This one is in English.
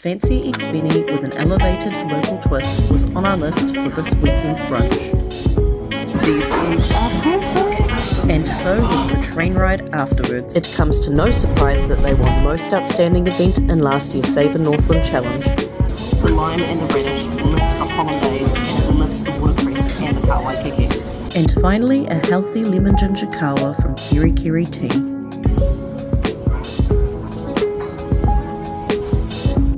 fancy eggs benny with an elevated local twist was on our list for this weekend's brunch. These eggs are perfect. And so was the train ride afterwards. It comes to no surprise that they won Most Outstanding Event in last year's Savour Northland Challenge. The lime and the radish lift the hollandaise and it lifts the watercress and the Kawakawa. And finally, a healthy lemon ginger kawa from Kiri Kiri Tea.